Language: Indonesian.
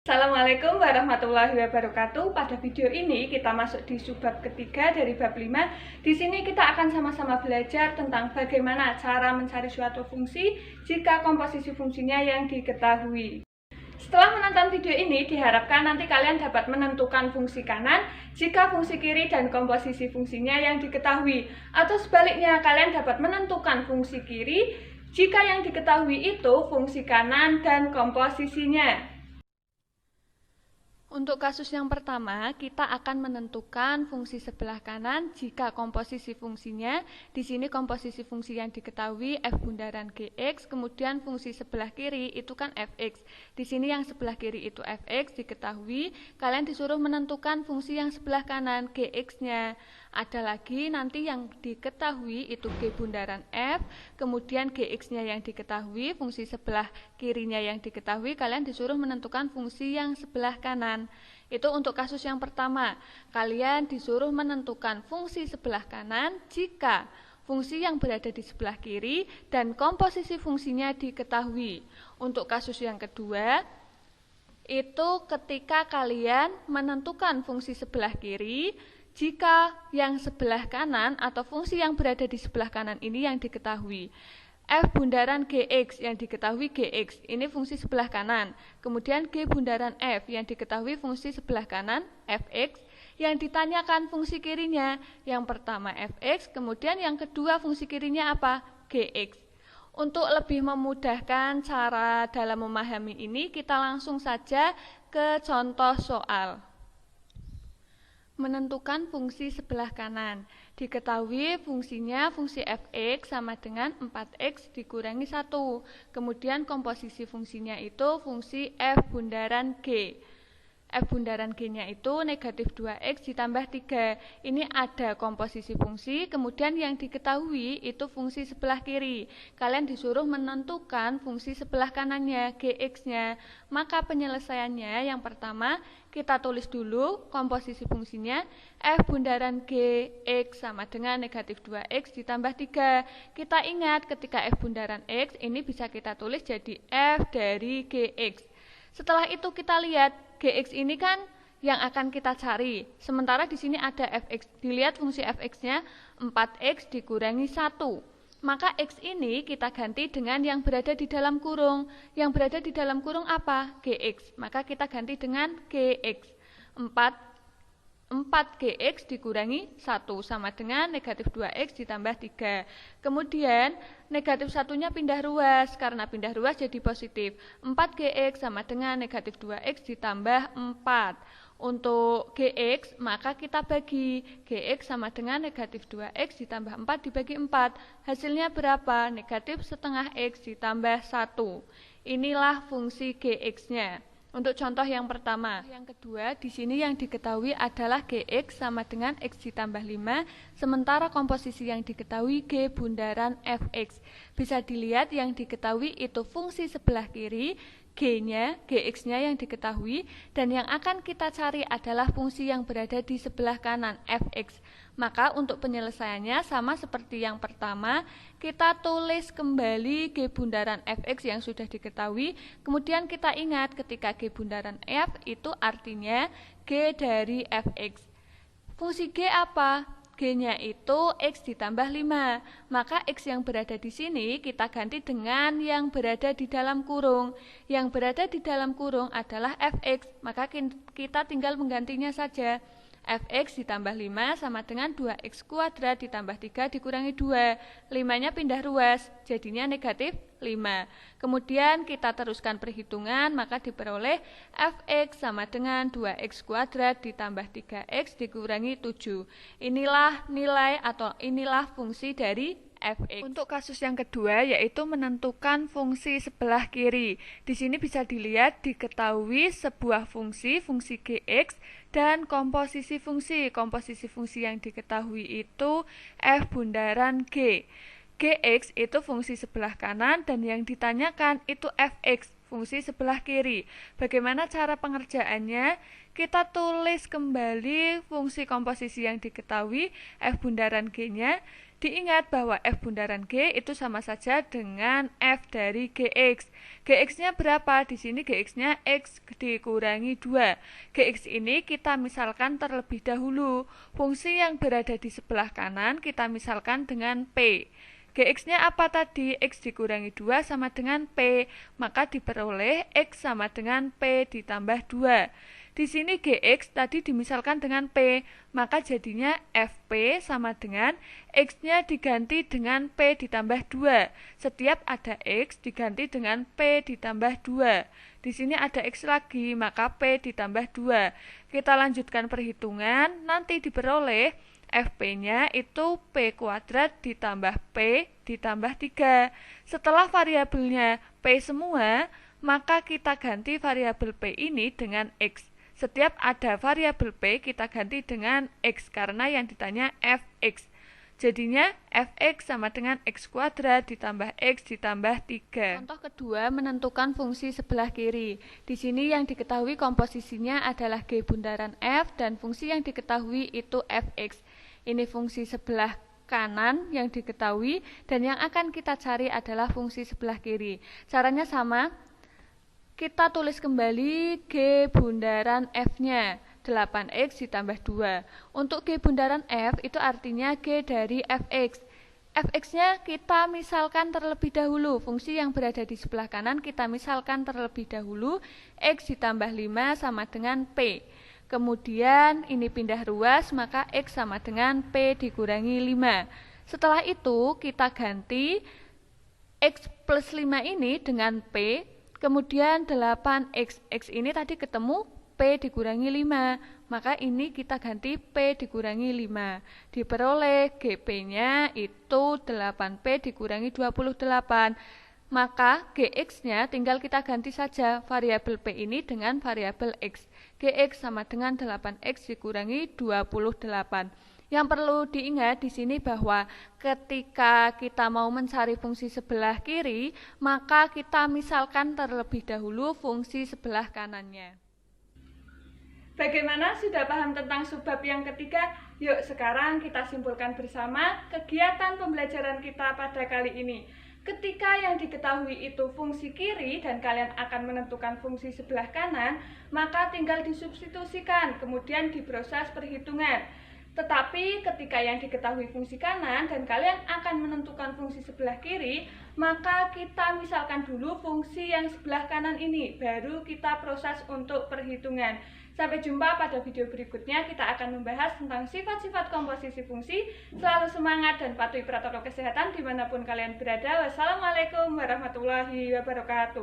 Assalamualaikum warahmatullahi wabarakatuh. Pada video ini kita masuk di subbab ketiga dari bab 5. Di sini kita akan sama-sama belajar tentang bagaimana cara mencari suatu fungsi jika komposisi fungsinya yang diketahui. Setelah menonton video ini, diharapkan nanti kalian dapat menentukan fungsi kanan jika fungsi kiri dan komposisi fungsinya yang diketahui. Atau sebaliknya, kalian dapat menentukan fungsi kiri jika yang diketahui itu fungsi kanan dan komposisinya. Untuk kasus yang pertama, kita akan menentukan fungsi sebelah kanan jika komposisi fungsinya, di sini komposisi fungsi yang diketahui f bundaran gx, kemudian fungsi sebelah kiri itu kan fx. Di sini yang sebelah kiri itu fx diketahui, kalian disuruh menentukan fungsi yang sebelah kanan gx-nya. Ada lagi nanti yang diketahui itu g bundaran f, kemudian gx-nya yang diketahui, fungsi sebelah kirinya yang diketahui, kalian disuruh menentukan fungsi yang sebelah kanan. Itu untuk kasus yang pertama, kalian disuruh menentukan fungsi sebelah kanan jika fungsi yang berada di sebelah kiri dan komposisi fungsinya diketahui. Untuk kasus yang kedua, itu ketika kalian menentukan fungsi sebelah kiri jika yang sebelah kanan atau fungsi yang berada di sebelah kanan ini yang diketahui. F bundaran Gx yang diketahui Gx, ini fungsi sebelah kanan. Kemudian G bundaran F yang diketahui fungsi sebelah kanan Fx. Yang ditanyakan fungsi kirinya, yang pertama Fx, kemudian yang kedua fungsi kirinya apa? Gx. Untuk lebih memudahkan cara dalam memahami ini, kita langsung saja ke contoh soal. Menentukan fungsi sebelah kanan. Diketahui fungsinya fungsi fx sama dengan 4x dikurangi 1. Kemudian komposisi fungsinya itu fungsi f bundaran g. F bundaran G-nya itu negatif 2x ditambah 3. Ini ada komposisi fungsi, kemudian yang diketahui itu fungsi sebelah kiri. Kalian disuruh menentukan fungsi sebelah kanannya, Gx-nya. Maka penyelesaiannya yang pertama, kita tulis dulu komposisi fungsinya, F bundaran Gx sama dengan negatif 2x ditambah 3. Kita ingat ketika F bundaran x, ini bisa kita tulis jadi F dari Gx. Setelah itu kita lihat Gx ini kan yang akan kita cari. Sementara di sini ada fx. Dilihat fungsi fx-nya 4x dikurangi 1. Maka x ini kita ganti dengan yang berada di dalam kurung. Yang berada di dalam kurung apa? Gx. Maka kita ganti dengan Gx. 4Gx dikurangi 1 sama dengan negatif 2x ditambah 3. Kemudian negatif 1-nya pindah ruas, karena pindah ruas jadi positif. 4Gx sama dengan negatif 2x ditambah 4. Untuk Gx, maka kita bagi. Gx sama dengan negatif 2x ditambah 4 dibagi 4. Hasilnya berapa? Negatif setengah x ditambah 1. Inilah fungsi Gx-nya. Untuk contoh yang pertama, yang kedua, di sini yang diketahui adalah Gx sama dengan x ditambah 5, sementara komposisi yang diketahui G bundaran Fx. Bisa dilihat yang diketahui itu fungsi sebelah kiri, G-nya, Gx-nya yang diketahui, dan yang akan kita cari adalah fungsi yang berada di sebelah kanan, Fx. Maka untuk penyelesaiannya sama seperti yang pertama, kita tulis kembali G bundaran Fx yang sudah diketahui, kemudian kita ingat ketika G bundaran F itu artinya G dari Fx. Fungsi G apa? G-nya itu x ditambah 5. Maka x yang berada di sini kita ganti dengan yang berada di dalam kurung. Yang berada di dalam kurung adalah fx. Maka kita tinggal menggantinya saja. Fx ditambah 5 sama dengan 2x kuadrat ditambah 3 dikurangi 2. 5-nya pindah ruas, jadinya negatif 5. Kemudian kita teruskan perhitungan, maka diperoleh Fx sama dengan 2x kuadrat ditambah 3x dikurangi 7. Inilah nilai atau inilah fungsi dari Fx. Untuk kasus yang kedua yaitu menentukan fungsi sebelah kiri. Di sini bisa dilihat diketahui sebuah fungsi Gx dan komposisi fungsi. Komposisi fungsi yang diketahui itu f bundaran g. Gx itu fungsi sebelah kanan dan yang ditanyakan itu fx, fungsi sebelah kiri. Bagaimana cara pengerjaannya? Kita tulis kembali fungsi komposisi yang diketahui, F bundaran G-nya. Diingat bahwa F bundaran G itu sama saja dengan F dari GX. GX-nya berapa? Di sini GX-nya X dikurangi 2. GX ini kita misalkan terlebih dahulu. Fungsi yang berada di sebelah kanan kita misalkan dengan P. GX-nya apa tadi? X dikurangi 2 sama dengan P. Maka diperoleh X sama dengan P ditambah 2. Di sini GX tadi dimisalkan dengan P, maka jadinya FP sama dengan X-nya diganti dengan P ditambah 2. Setiap ada X diganti dengan P ditambah 2. Di sini ada X lagi, maka P ditambah 2. Kita lanjutkan perhitungan, nanti diperoleh FP-nya itu P kuadrat ditambah P ditambah 3. Setelah variabelnya P semua, maka kita ganti variabel P ini dengan X. Setiap ada variabel P kita ganti dengan X karena yang ditanya Fx. Jadinya Fx sama dengan X kuadrat ditambah X ditambah 3. Contoh kedua, menentukan fungsi sebelah kiri. Di sini yang diketahui komposisinya adalah G bundaran F dan fungsi yang diketahui itu Fx. Ini fungsi sebelah kanan yang diketahui dan yang akan kita cari adalah fungsi sebelah kiri. Caranya sama. Kita tulis kembali G bundaran F-nya, 8X ditambah 2. Untuk G bundaran F itu artinya G dari Fx. Fx-nya kita misalkan terlebih dahulu. Fungsi yang berada di sebelah kanan kita misalkan terlebih dahulu. X ditambah 5 sama dengan P. Kemudian ini pindah ruas, maka X sama dengan P dikurangi 5. Setelah itu kita ganti X plus 5 ini dengan P. Kemudian 8X, X ini tadi ketemu P dikurangi 5, maka ini kita ganti P dikurangi 5. Diperoleh GP-nya itu 8P dikurangi 28. Maka GX-nya tinggal kita ganti saja variabel P ini dengan variabel X. GX sama dengan 8X dikurangi 28. Yang perlu diingat di sini bahwa ketika kita mau mencari fungsi sebelah kiri, maka kita misalkan terlebih dahulu fungsi sebelah kanannya. Bagaimana, sudah paham tentang subbab yang ketiga? Yuk sekarang kita simpulkan bersama kegiatan pembelajaran kita pada kali ini. Ketika yang diketahui itu fungsi kiri dan kalian akan menentukan fungsi sebelah kanan, maka tinggal disubstitusikan, kemudian diproses perhitungan. Tetapi ketika yang diketahui fungsi kanan dan kalian akan menentukan fungsi sebelah kiri, maka kita misalkan dulu fungsi yang sebelah kanan ini, baru kita proses untuk perhitungan. Sampai jumpa pada video berikutnya, kita akan membahas tentang sifat-sifat komposisi fungsi. Selalu semangat dan patuhi protokol kesehatan dimanapun kalian berada. Wassalamualaikum warahmatullahi wabarakatuh.